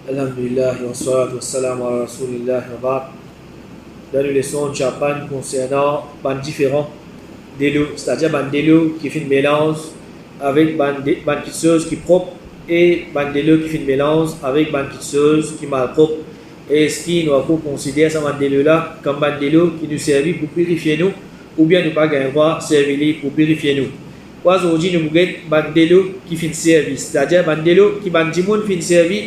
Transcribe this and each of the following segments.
Alhamdulillah wa salatu wa salam ala rasulillah wa ba'd. Dans les leçons de Japan concernant ban différents délos, c'est-à-dire ban délos qui fait mélange avec ban quelque chose qui propre et ban délos qui fait mélange avec ban quelque chose qui mal propre. Et ce qui nous a considérer ça ban délos là comme ban délos qui nous servit pour purifier nous ou bien nous pas gagner droit servir pour purifier nous. Aujourd'hui nous avons ban délos qui fait service, c'est-à-dire ban délos qui ban dimoun fait servir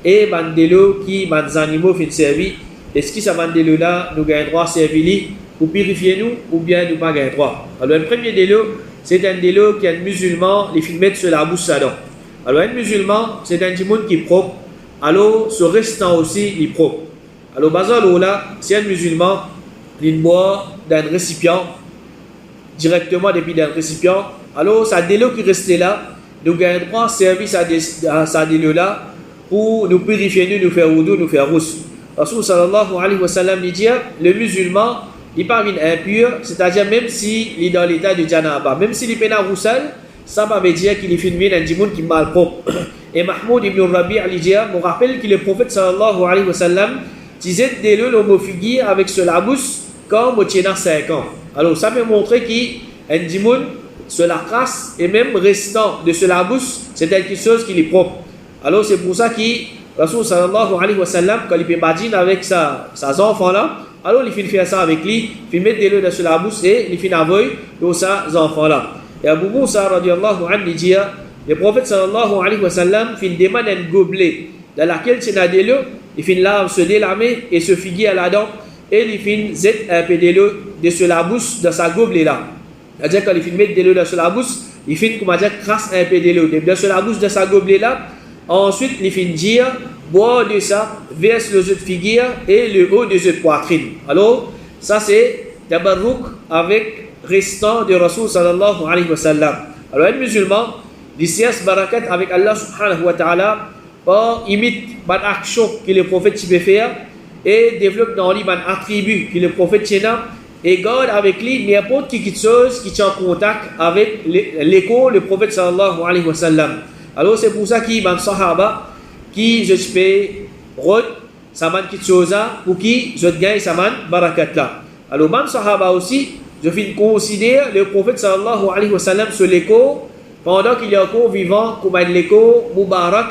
et bandelo qui ban animaux fin servi. Est-ce que ça bandelo là nous gagne droit servir pour purifier nous ou bien nous pas gagne droit? Alors le premier délo c'est un délo qui est un musulman les films mettre sur la bouche ça donc. Alors un musulman c'est un monde qui est propre. Alors ce restant aussi il est propre. Alors bazalo là c'est un musulman il boit d'un récipient directement depuis d'un récipient. Alors ça délo qui restait là nous gagne droit service à ça délo là pour nous purifier, nous faire wudu, nous faire rousse. Rasul sallallahu alayhi wa sallam dit le musulman, il parvient impur, c'est-à-dire même s'il est dans l'état de janaba, même s'il est pénal roussel, ça va dire qu'il est filmé dans un monde qui est mal propre. Et Mahmoud ibn Rabi' me rappelle que le prophète sallallahu alayhi wa sallam disait dès le l'homophobie avec ce labous comme au tient 5 ans. Alors ça me montrer qu'un dimoun, cela crasse et même restant de ce labous, c'est quelque chose qui est propre. Alors c'est pour ça que Rasul sallallahu alayhi wa sallam, quand il peut badine avec ses enfants là, alors il fait faire ça avec lui, il fait mettre des lots sur la bouche et il fait envoyer de ses enfants là. Et Abu Moussa radiallahu anhu dit, le prophète sallallahu alayhi wa sallam fait demander un gobelet dans lequel il y a des lots, il fait là se délamer et se figuer à la dent et il fait zet un peu des lots de sur la bouche de sa gobelet là. C'est-à-dire quand il fait mettre des lots sur la bouche, il fait comment dire crasse un peu des lots de sur la bouche de sa gobelet là. Ensuite, il finit dire, boire de ça, verse le jeu de figure et le haut de jeu de poitrine. Alors, ça c'est tabarrouk avec restant de Rasul sallallahu alayhi wa sallam. Alors, un musulman, il sias barakat avec Allah subhanahu wa ta'ala, imite une action que le prophète peut faire et développe dans lui un attribut que le prophète tient et garde avec lui n'importe quelque chose qui tient en contact avec l'écho, le prophète sallallahu alayhi wa sallam. Alors c'est pour ça qu'il y a des sahaba qui je peux rôder saman quelque chose pour qui je gagne saman barakat là. Alors même sahaba aussi je finis considérer le prophète sallallahu alayhi wa sallam sur l'écho pendant qu'il est encore vivant comme un écho mubarak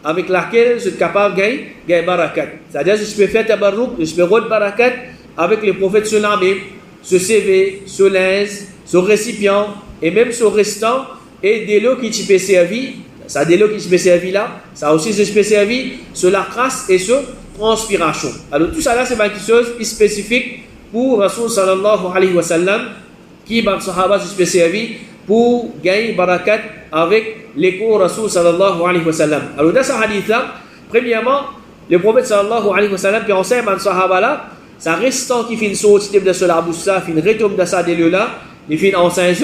avec laquelle je suis capable de gagner barakat. C'est-à-dire je peux faire tabarrouk, je peux rôder barakat avec le prophète sur la même, ce CV, ce linge, ce récipient et même ce restant et des lots qui t'y servir. Ça des lots qui se servi là, ça aussi se servi sur la crasse et sur transpiration. Alors tout ça là c'est quelque chose spécifique pour Rasul sallallahu alayhi wa sallam qui ban sahaba se servi pour gagner barakat avec l'écho Rasul sallallahu alayhi wa sallam. Alors dans ce hadith là, premièrement, le prophète sallallahu alayhi wa sallam qui enseigne ban sahaba là, ça restant qui fait une sortie de cela bouche ça, fait une retombe de ça des lots là, il fait enseigne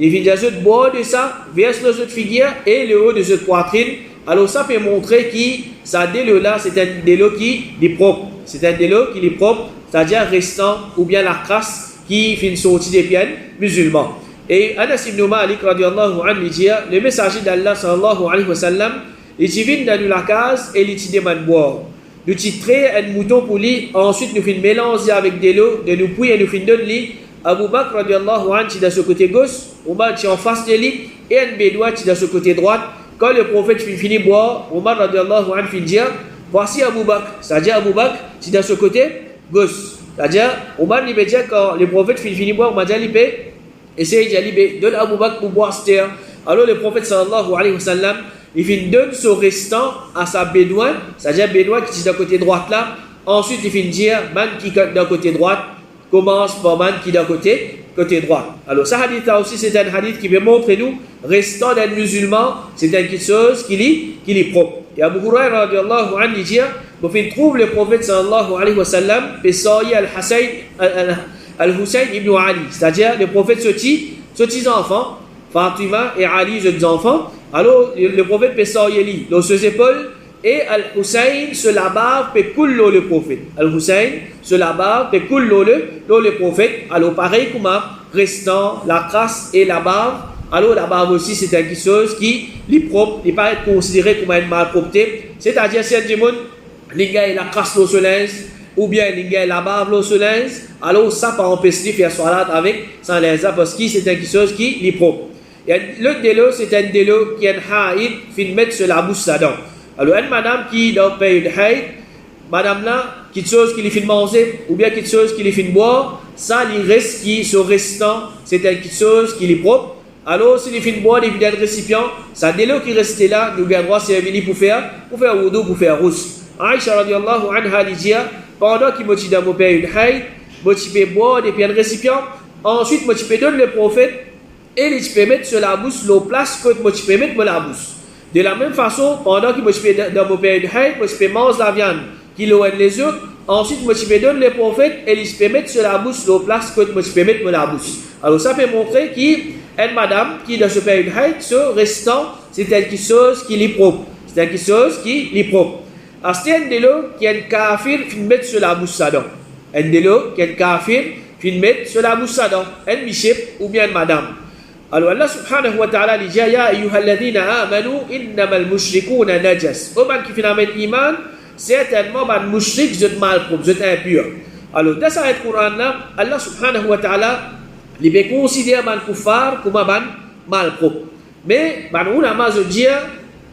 il vient de boire de ça, verse le jeu de figure et le haut de jeu de poitrine. Alors ça peut montrer que ça délo là, c'est un délo qui est propre. C'est un délo qui est propre, c'est-à-dire restant ou bien la crasse qui fait une sortie des pieds musulmans. Et Anas ibn Malik radiallahu anhu dit, le messager d'Allah sallallahu alayhi wa sallam, il vient dans la case et il demande boire. Nous titrons un mouton pour lui, ensuite nous faisons mélanger avec de l'eau, de nous puis et nous faisons de lui. Abu Bakr radiallahu anhu est dans ce côté gauche, Omar est en face de lui et un bédouin est dans ce côté droit. Quand le prophète finit de boire, Omar radiallahu anhu finit de dire voici Abu Bakr, c'est-à-dire Abu Bakr est dans ce côté gauche. C'est-à-dire Omar lui dit quand le prophète finit de boire, Omar dit essaye de dire donne Abu Bakr pour boire cette terre. Alors le prophète sallallahu alayhi wa sallam il donne ce restant à sa bédouin, c'est-à-dire bédouin qui est dans le côté droit là. Ensuite il finit de dire man qui est dans le côté droit commence par man qui est d'un côté droit. Alors, ce hadith là aussi, c'est un hadith qui veut montrer nous, restant d'un musulman, c'est quelque chose qui est propre. Et Abu Hurairah radiallahu anhu dit, vous trouve le prophète sallallahu alayhi wa sallam, Pesaï al-Hussein ibn Ali, c'est-à-dire le prophète sorti enfants, Fatima et Ali, jeunes enfants. Alors, le prophète Pesaï Ali, dans ses épaules, et Al-Hussein se la barbe pe kullo le prophète. Al-Hussein se la barbe pe kullo le prophète. Alors pareil comme restant la crasse et la barbe. Alors la barbe aussi c'est quelque chose qui est propre, n'est pas considéré comme une malpropreté. C'est-à-dire si un démon l'ingay la crasse l'eau sur linge, ou bien l'ingay la bave l'eau sur linge, alors ça pas empêcher de faire salat avec sans linge parce que c'est quelque chose qui est propre. Et le délo, c'est un délo qui est un haïd, fin mettre sur la bouche dedans. Alors, une madame qui dans le pays de haïd, madame là, quelque chose qui lui fait manger, ou bien quelque chose qui lui fait boire, ça, il reste qui, ce restant, c'est quelque chose qui est propre. Alors, si il fait boire des vidanges récipients, ça délo qui reste là, nous avons droit servir pour faire wudu, pour faire rousse. Aïcha radiallahu anha dit, pendant qu'il m'a dit dans mon pays de haïd, m'a dit boire des vidanges récipients, ensuite m'a dit donne le prophète, et il peut mettre sur la bouche la place que moi tu peux mettre sur la bouche. De la même façon, pendant que moi je peux dans mon période de haïd, moi je peux manger la viande qui loin les yeux, ensuite moi je peux donner le prophète et il peut mettre sur la bouche la place que moi je peux mettre sur la bouche. Alors ça peut montrer qu'une madame qui dans ce période de haïd, ce restant, c'est quelque chose qui est propre. C'est quelque chose qui est propre. Alors c'est un délo qui est un kafir qui met sur la bouche ça donc. Un délo qui est un kafir qui met sur la bouche ça donc. Un bichep ou bien une madame. Alors Allah subhanahu wa ta'ala dit ya ayyuhalladhina amanu innamal mushrikuna najas. Au man qui finalement iman, certainement man mushrik c'est mal propre, c'est impur. Alors dans ce Coran là, Allah subhanahu wa ta'ala il peut considérer man kuffar comme man mal propre. Mais man ulama je dire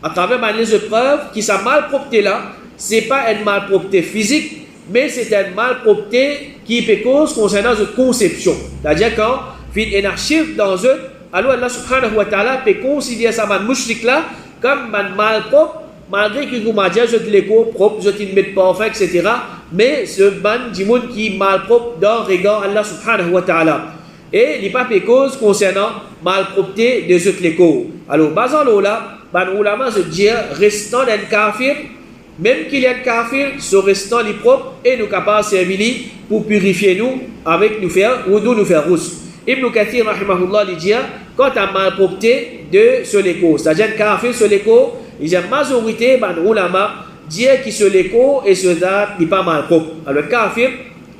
à travers les épreuves qui sa malpropreté là, c'est pas une malpropreté physique, mais c'est une malpropreté qui peut cause concernant cette conception. C'est-à-dire quand il y a un archive dans eux, alors Allah subhanahu wa ta'ala peut considérer ça man mushrik là comme man malpropre, malgré que vous dit je te l'écho propre, je te le mets parfait, etc. Mais ce man du monde qui est malpropre dans le regard Allah subhanahu wa ta'ala. Et il n'y a pas de cause concernant malpropreté de ce l'écho. Alors, basant là, ban ulama se dit restant d'un kafir, même qu'il y a un kafir, ce restant est propre et nous capables de servir pour purifier nous avec nous faire wudu, nous faire rousse. Ibn Kathir rahimahullah dit quant à malpropreté de ce l'écho, c'est-à-dire un kafir sur l'écho, il y a une majorité ban ulama dit que ce l'écho et ce date n'est pas malpropre. Alors le kafir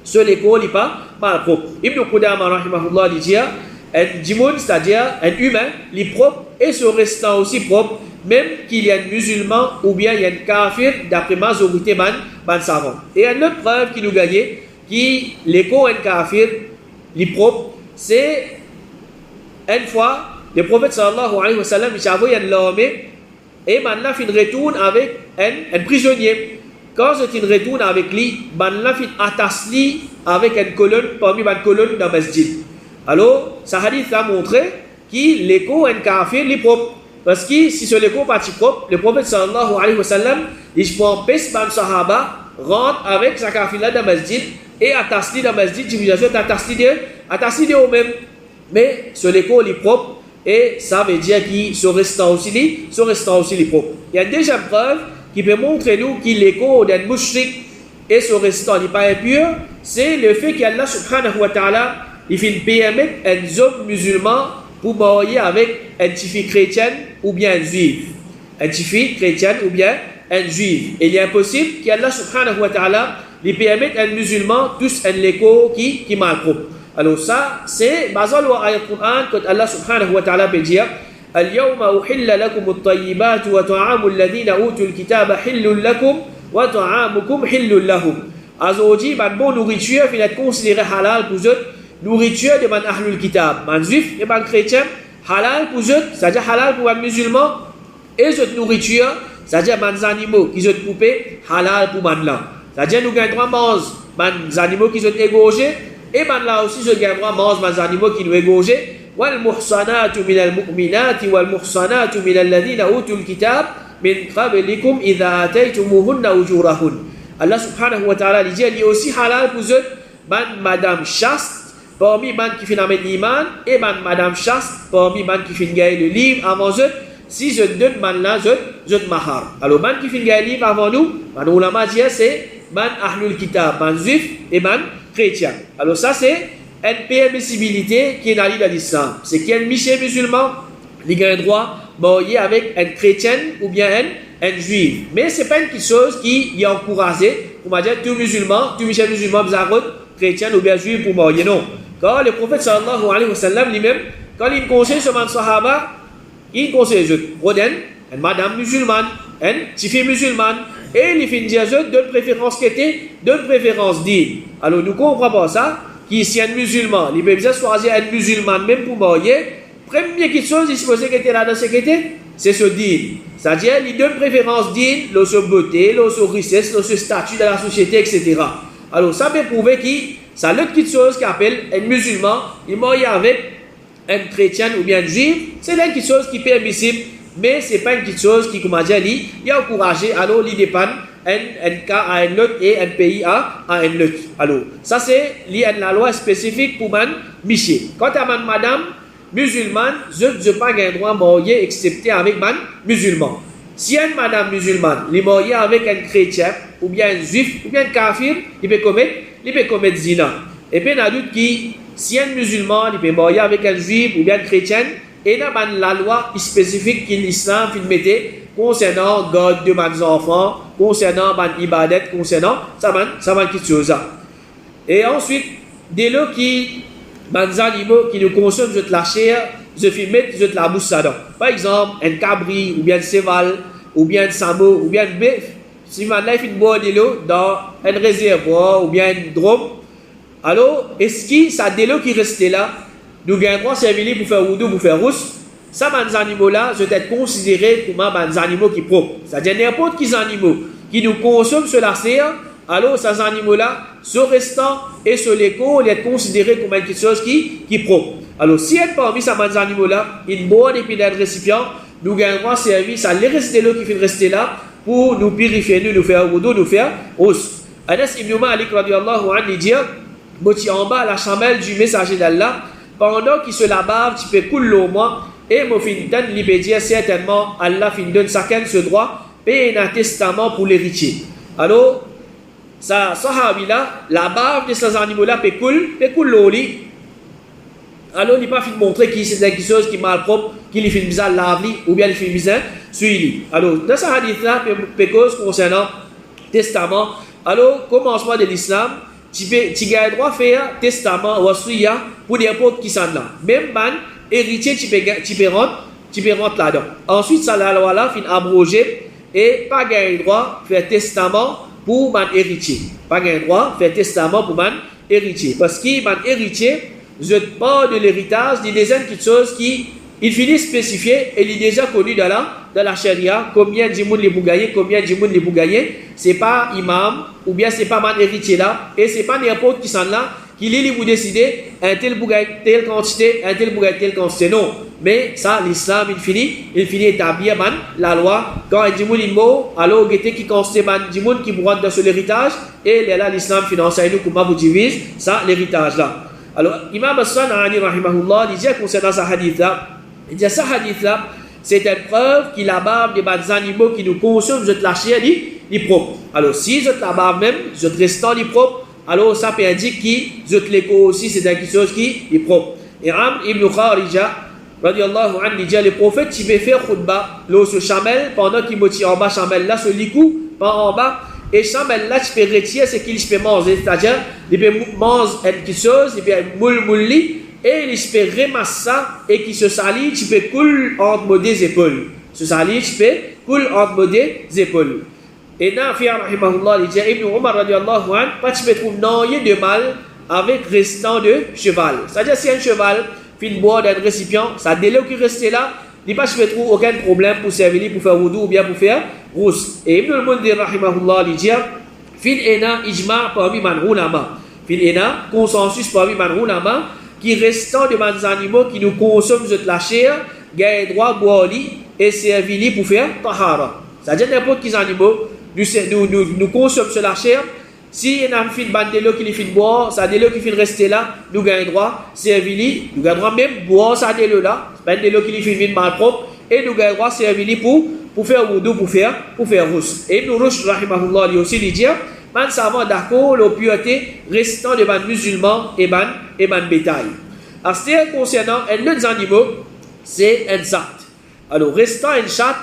sur l'écho n'est pas malpropre. Ibn Qudama rahimahullah dit un djimoun, c'est-à-dire un humain, il est propre et ce restant aussi propre, même qu'il y a un musulman ou bien il y a un kafir d'après majorité ban savant. Et une autre preuve qui nous gagne, qui l'écho un kafir, il est propre, c'est une fois le prophète sallallahu alayhi wa sallam il a envoyé un homme et maintenant il retourne avec un prisonnier. Quand il retourne avec lui, maintenant il attache lui avec une colonne parmi les colonnes dans le masjid. Alors, ce hadith a montré que l'écho est un kafir, il est propre. Parce que si ce l'écho n'est pas propre, le prophète sallallahu alayhi wa sallam, il prend peste ban sahaba, rentre avec sa kafir là dans le masjid et attache lui dans le masjid, civilisation attache lui au même. Mais ce l'écho il est propre et ça veut dire que ce restant aussi est propre. Il y a une deuxième preuve qui peut montrer nous que l'écho d'un mushrik et ce restant n'est pas impur, c'est le fait qu'Allah subhanahu wa ta'ala il fait permettre un homme musulman pour marier avec un petit fille chrétienne ou bien un juif. Un petit fille chrétienne ou bien un juif. Et il est impossible qu'Allah subhanahu wa ta'ala lui permette un musulman tous un l'écho qui est mal propre. Alors ça, c'est basé sur l'ayat Coran quand Allah subhanahu wa ta'ala peut dire اليوم أحل لكم الطيبات وطعام الذين أوتوا الكتاب حل لكم وطعامكم حل لهم. Aujourd'hui, une bonne nourriture va être considérée halal pour eux. Nourriture de man ahlul kitab, man juif et man chrétien, halal pour eux, c'est-à-dire halal pour un musulman. Et cette nourriture, c'est-à-dire man animaux qui sont coupés, halal pour man là. C'est-à-dire nous gagnons droit manger man animaux qui sont égorgés et man là aussi je gagne droit manger man animaux qui nous égorgés. والمحصنات من المؤمنات والمحصنات من الذين أوتوا الكتاب من قبلكم إذا آتيتموهن أجورهن. Allah subhanahu wa ta'ala dit il est aussi halal pour eux madame chaste parmi man qui finalement l'iman et madame chaste parmi man qui fin gagner le livre avant eux si je donne man là je mahar. Alors man qui fin gagner le livre avant nous man ulama dit c'est man ahlul kitab, man juif et man chrétien. Alors ça c'est une permissibilité qui est dans l'islam. C'est qu'il y a un musulman qui a un droit marier avec un chrétien ou bien un juif. Mais ce n'est pas une chose qui est encouragée. On va dire tout musulman, chrétien ou bien juif pour marier. Non. Quand le prophète sallallahu alayhi wa sallam lui-même, quand il conseille ce man sahaba, il conseille un madame musulmane, un petit fille musulmane, Et les fins de donne préférence qu'était, donne préférence d'île. Alors nous comprenons pas ça, qui si un musulman, il peut choisir un musulman même pour marier, première chose, il se posait qu'il était là dans ce qu'il était, c'est ce d'île. C'est-à-dire, il donne préférence d'île, sa beauté, sa richesse, son statut dans la société, etc. Alors ça peut prouver que ça l'autre chose qui appelle un musulman, il marie avec un chrétien ou bien un juif, c'est là quelque chose qui est permissible, mais ce n'est pas une petite chose qui, comment dire, il a encouragé, alors il dépend un cas à un autre et un pays à un autre. Alors, ça c'est la loi spécifique pour man Miché. Quant à madame musulmane, je n'ai pas le droit de marier excepté avec man musulman. Si une madame musulmane est mariée avec un chrétien, ou bien un juif, ou bien un kafir, il peut commettre zina. Et puis, il y a d'autres qui, si un musulman il peut marier avec un juif ou bien un chrétien, et il y a la loi spécifique que l'islam mettait concernant garde de mes enfants, concernant ibadet, concernant ça va quelque chose. Et ensuite, dès lors qui les animaux qui nous consomment de la chair, je fais mettre de la bouche dedans. Par exemple, un cabri, ou bien un cheval, ou bien un samo, ou bien un bœuf. Si maintenant il fait boire de l'eau dans un réservoir ou bien un drôme, alors est-ce que ça de l'eau qui reste là, nous gagnons servir pour faire wudu, pour faire rousse, ça, les animaux-là, doivent être considérés comme des animaux qui propres. C'est-à-dire n'importe quels animaux qui nous consomment sur la serre, alors ces animaux-là, sur restant et sur l'écho, ils sont considérés comme quelque chose qui est propre. Alors, si parmi ces animaux-là, ils boivent depuis le récipient, nous gagnons servir, ça les reste de l'eau qui fait rester là pour nous purifier, nous faire wudu, nous faire rousse. Anas ibn Malik radiyallahu anhu dit, Moti en bas la chamelle du messager d'Allah, pendant qu'il se la bave, tu peux couler au moins, et mon fin donne l'ibédia, certainement, Allah fin donne chacun ce droit, et un testament pour l'héritier. Alors, ça, sahabi-là, la bave de ces animaux-là peut couler l'eau. Alors, il n'est pas fait de montrer que c'est quelque chose qui est mal propre, qu'il fait bizarre laver, ou bien il fait bizarre suivre. Alors, dans ce hadith-là, peut cause concernant testament. Alors, commencement de l'islam, tu as le droit de faire testament ou wasiya pour n'importe qui s'en là. Même héritier, tu peux rentrer là-dedans. Ensuite, ça, la loi là, fin abrogée, et pas le droit de faire testament pour mon héritier. Pas le droit de faire testament pour mon héritier. Parce que mon héritier, je pas de l'héritage, il y a des choses qui il finit spécifié et il est déjà connu dans la charia, combien de gens les bougaillés, combien de gens les bougaillés, c'est pas imam, ou bien c'est pas mon héritier là, et c'est pas n'importe qui s'en là, qui lui vous décider, un tel bougaille, telle quantité, un tel bougaille, telle quantité, non. Mais ça, l'islam, il finit établir la loi, quand un djimoun il mot, alors il qui constate un djimoun qui broie dans l'héritage, et là, l'islam finance nous comment vous divise, ça, l'héritage là. Alors, Imam As-San'ani, rahimahullah, il dit concernant ce hadith-là, il dit, ce hadith-là, c'est une preuve qu'il la barbe des animaux qui nous consomment, je te la chair, il propre. Alors, si je te la barbe même, je te restant, il propre, alors ça peut indiquer que je te l'écho aussi, c'est quelque chose qui est propre. Et Amr ibn Kharija, radiallahu anhu, il dit, le prophète, il veut faire khutba, l'eau sur chamel, pendant qu'il motive en bas, chamel là, sur l'ikou, pas en bas, et chamel là, tu peux retirer ce qu'il peut manger, c'est-à-dire, il peut manger quelque chose, il peut mouli, et il peut ramasser ça, et qui se salit, tu peux couler entre mes épaules. Se salit, tu peux couler entre mes épaules. Et Nafi' rahimahullah, il dit, Ibn Umar radiallahu anhu, pas tu peux trouver noyer de mal avec restant de cheval. C'est-à-dire, si un cheval fait boire d'un récipient, ça délai qui reste là, il pas tu peux trouver aucun problème pour servir, pour faire wudu ou bien pour faire rousse. Et Ibn al-Mundhir rahimahullah, il dit, Fil ena ijma' parmi man ulama. Fil ena, consensus parmi man ulama, qui restant de mes animaux qui nous consomment de la chair, gagne droit à boire et servir pour faire tahara. C'est-à-dire n'importe quels animaux nous consommons de la chair. Si il y a un fil de l'eau qui les fait boire, ça de l'eau qui fait rester là, nous gagnons droit servir, nous gagnons droit même boire ça de l'eau là, de l'eau qui les fait mal propre, et nous gagnons droit servir pour faire wudu, pour faire rousse. Et Ibn Rushd rahimahullah lui aussi dit, man savant d'accord la pureté restant de ban musulmans et ban bétail. Alors c'est concernant un autre animaux, c'est un chat. Alors restant un chat,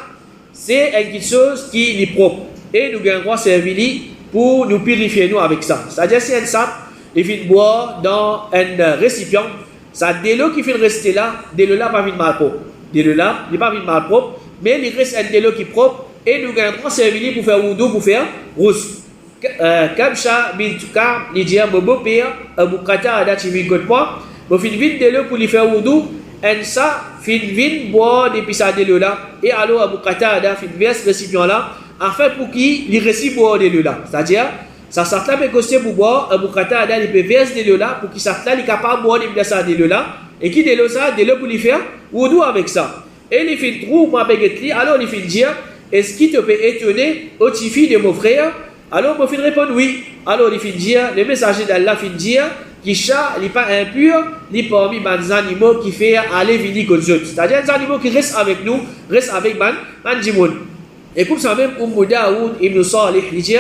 c'est quelque chose qui est propre et nous gagnons droit servir pour nous purifier nous avec ça. C'est-à-dire c'est un chat, il fait boire dans un récipient, ça de l'eau qui fait rester là, de l'eau là pas vite mal propre. De l'eau là, il pas vite mal propre, mais il reste un de l'eau qui est propre et nous gagnons servir pour faire wudu, pour faire rousse. Kabsha bin Tukar, il dit à mon beau-père, Abu Qatada, tu viens de moi, je fin vite de l'eau pour lui faire wudu, et ça, fin vite boire depuis ça de l'eau là, et alors Abu Qatada, fin verse récipient là, afin pour qu'il lui récite boire de l'eau là. C'est-à-dire, ça s'attend là, mais pour boire, Abu Qatada, il peut verser de l'eau là, pour qu'il s'attend là, il est capable de boire de ça de l'eau là, et qui de l'eau ça, de l'eau pour lui faire wudu avec ça. Et il fin trouve, moi, alors il fin dire, est-ce qu'il te peut étonner au tifi de mon frère? Alors, mon fils répond oui. Alors, il finit dire, le messager d'Allah finit dire, qui chat, il n'est pas impur, ni parmi les animaux qui fait aller venir comme eux. C'est-à-dire, les animaux qui restent avec nous, restent avec man Jimoun. Et comme ça même, Daoud ibn Salih, il dit,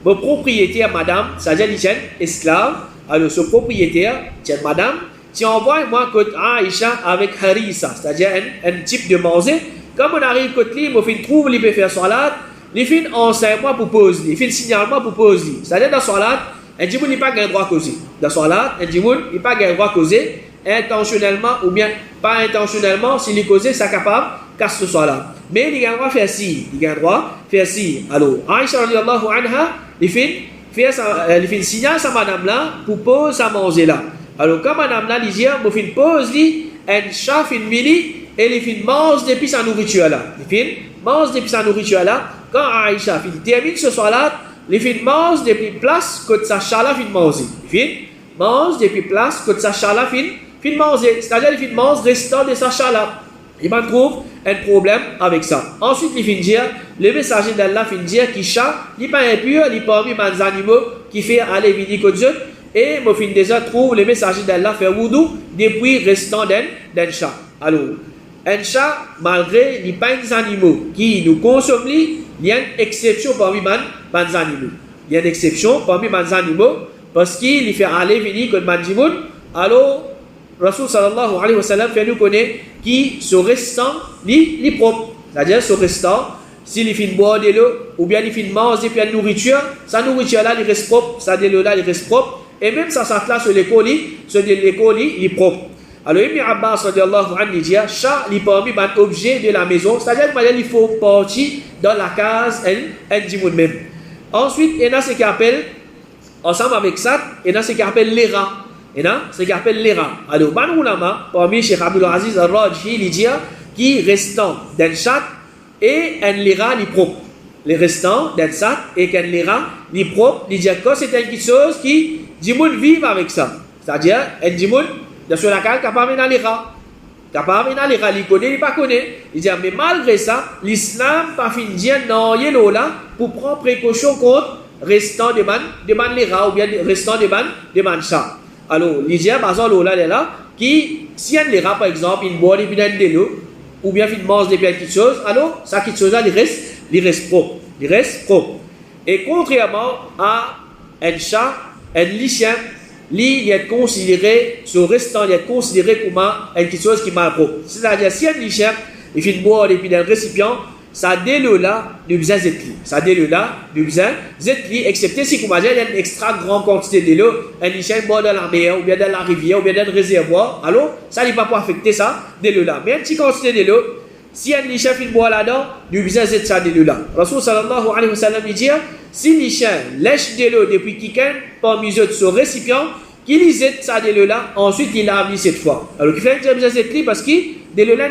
mon propriétaire, madame, c'est-à-dire, il est esclave, alors, ce propriétaire, c'est madame, tu envoies moi côté Aïcha avec Harissa, c'est-à-dire un type de manger. Comme on arrive côté lui, mon fils trouve, il peut faire salat. Les fins enseignement pour poser, les fins signalement pour poser. C'est-à-dire dans la salat, un djimoun n'est pas gain droit causer. Dans la salat, un djimoun n'est pas gain droit causer intentionnellement ou bien pas intentionnellement. S'il est causé, c'est capable casse le salat. Mais il gain droit faire si, il gain droit faire si. Alors, Aïcha radiyallahu anha, les fins signal sa madame là pour poser sa manger là. Alors quand madame là, il dit, mon fin pose lui, un chat fin mili et les fins mange depuis sa nourriture là. Les fins mange depuis sa nourriture là. Quand Aïcha termine ce soir-là, les filles mangent depuis place que sa chala fin manger. Les filles mangent depuis place que sa chala fin manger. C'est-à-dire les filles mangent restant de sa chala. Il m'en trouve un problème avec ça. Ensuite, les filles disent, le messager d'Allah fin dire qu'il chat, il n'est pas impur, il n'est pas parmi les animaux qui fait aller venir comme Dieu. Et mon fin déjà trouve le messager d'Allah faire wudu depuis restant d'un chat. Alors, un chat, malgré les pas des animaux qui nous consomment, il y a une exception parmi les animaux. Il y a une exception parmi les animaux parce qu'il fait aller venir comme Manjimoun. Alors, Rasul sallallahu alayhi wa sallam fait nous connaître qui ce restant, les propre. C'est-à-dire, ce restant, s'il fait boire de l'eau ou bien il fait manger puis la nourriture, sa nourriture là, il reste propre, sa de l'eau là, il reste propre. Et même ça là sur l'école, il est propre. Alors, Ibn Abbas radiallahu anhu dit, chat, il est parmi les objets de la maison, c'est-à-dire qu'il faut partir dans la case, un djimoun même. Ensuite, il y a ce qu'on appelle, ensemble avec ça, il y a ce qu'on appelle les rats. Il y a ce qu'on appelle les rats. Alors, Ban Oulama, parmi Cheikh Abdul Aziz al-Rajhi, il dit, qui restant d'un chat et un lira, il est propre. Les restants d'un chat et qu'un lira, il est propre, il dit que c'est quelque chose qui, djimoun vivent avec ça. C'est-à-dire, un djimoun, dans ce cas, capable d'aller rats. Capable d'aller rats, il connaît, il pas connaît. Il dit, mais malgré ça, l'islam pas fin dire non, il est là pour prendre précaution contre restant de man les rats ou bien restant de man chat. Alors, il dit, par exemple, là, là, qui, si un les rats, par exemple, il boit des bidons de l'eau, ou bien il mange des petites choses, alors, ça, quelque chose là, il reste propre. Il reste propre. Et contrairement à un chat, un chien, il est considéré, ce restant, il est considéré comme quelque chose qui est mal propre. C'est-à-dire, si un chien, il fait boire depuis un récipient, ça déle là, du besoin zetli. Ça déle là, du besoin zetli, excepté si, comme il y a une extra grande quantité de l'eau, un chien boit dans la mer, ou bien dans la rivière, ou bien dans le réservoir, alors, ça n'est pas pour affecter ça, déle là. Mais une petite quantité de l'eau, si un chien fait boire là-dedans, du besoin zetli, ça déle là. Rasul sallallahu alayhi wa sallam dit, si les chiens lèchent de l'eau depuis quelqu'un, parmi eux de ce récipient, qu'il y jette ça de l'eau là, ensuite il lave cette fois. Alors, il fait un besoin zetli parce que de l'eau là,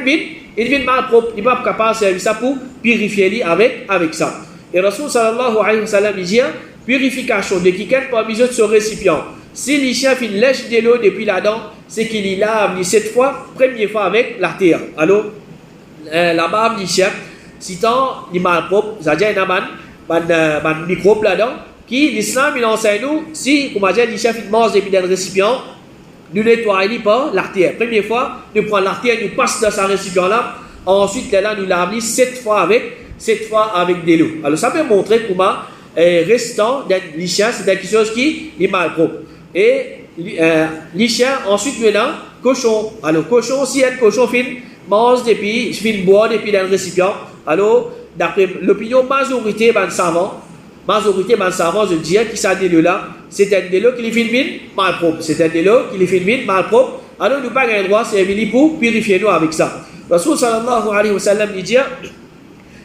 il vient mal propre, il n'est pas capable de servir ça pour purifier lui avec ça. Et Rasul sallallahu alayhi wa sallam dit, purification de quelqu'un parmi eux de ce récipient. Si les chiens lèchent de l'eau depuis là-dedans, c'est qu'il y lave cette fois, première fois avec la terre. Alors, la barbe du chien, si tant il est mal propre, c'est-à-dire il y a un microbe là-dedans, qui l'islam il enseigne nous, si, comme on dit, les chiens mangent depuis un récipient, nous nettoyons pas l'artère. Première fois, nous prenons l'artère, nous passons dans ce récipient-là, ensuite là, nous lavons 7 fois avec de l'eau. Alors ça peut montrer comment restant les chiens, c'est quelque chose qui est mal propre. Et les chiens, ensuite maintenant, cochon. Alors cochon, si un cochon mange depuis, boire depuis un récipient, alors d'après l'opinion majorité des savants, je dis que ça de l'eau là, c'est un de l'eau qui est mal propre. C'est un de l'eau qui est mal propre. Alors nous n'avons pas le droit, c'est pour purifier nous avec ça. Rasul sallallahu alayhi wa sallam dit,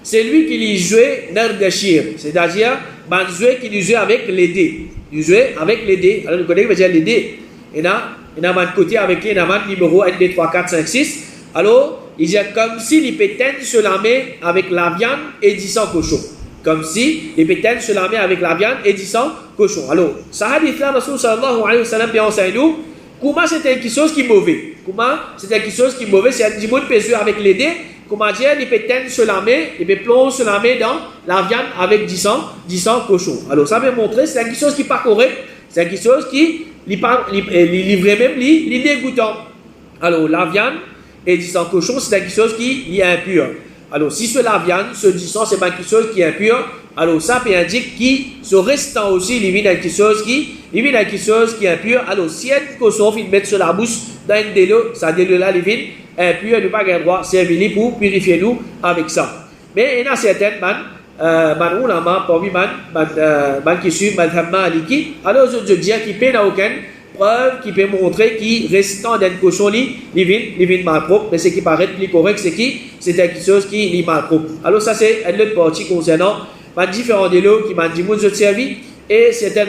c'est lui qui lui jouait Nardashir, c'est-à-dire, ban jouer qui lui jouait avec les dés. Il jouait avec les dés. Alors, vous connaissez déjà les dés. Il y a un côté avec les numéro 1, 2, 3, 4, 5, 6. Alors, il dit comme si les pétaines se la met avec la viande et 10 cochon. Comme si les pétaines se la met avec la viande et 10 cochon. Alors, ça hadith-là, Rasul sallallahu alayhi wa sallam, bien enseigne nous, comment c'est quelque chose qui est mauvais. Comment c'est quelque chose qui est mauvais. C'est un petit peu de jouer avec les dés. Comment dire, les pétaines se la met, les plomb se la met dans la viande avec 10 cochon. Alors, ça veut montrer, c'est quelque chose qui n'est pas correct. C'est quelque chose qui livre même les dégoûtant. Alors, la viande et 10 cochon, c'est quelque chose qui est impur. Alors, si c'est la viande, ce 10 c'est pas quelque chose qui est impur, alors ça peut indiquer que ce restant aussi, il vient quelque chose qui est impur. Alors, si un cochon il met sur la bouche dans un délo, ça délo là, il vient impur, il n'a pas le droit de servir pour purifier nous avec ça. Mais il y a certaines ulama, parmi qui suivent Madhab Maliki, alors je dis qu'il n'y a aucune preuve qui peut montrer qu'il restant d'un cochon, il vient mal propre, mais ce qui paraît plus correct, c'est quelque chose qui est mal propre. Alors ça c'est une autre partie concernant différents délos qui m'ont dit moi je servi et certains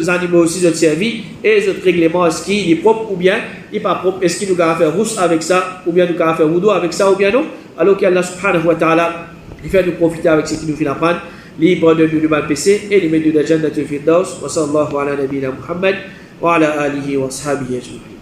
animaux aussi je servi et je règlement est-ce qu'il est propre ou bien il n'est pas propre, est-ce qu'il nous a faire rousse avec ça ou bien nous a faire wudu avec ça ou bien non. Alors qu'Allah subhanahu wa ta'ala il fait nous profiter avec ce qui nous fait apprendre, libre de nous mal péché et les mettre de la Jannat al-Firdaus. Wa sallallahu ala nabina Muhammad wa ala alihi wa ashabihi ajma'in.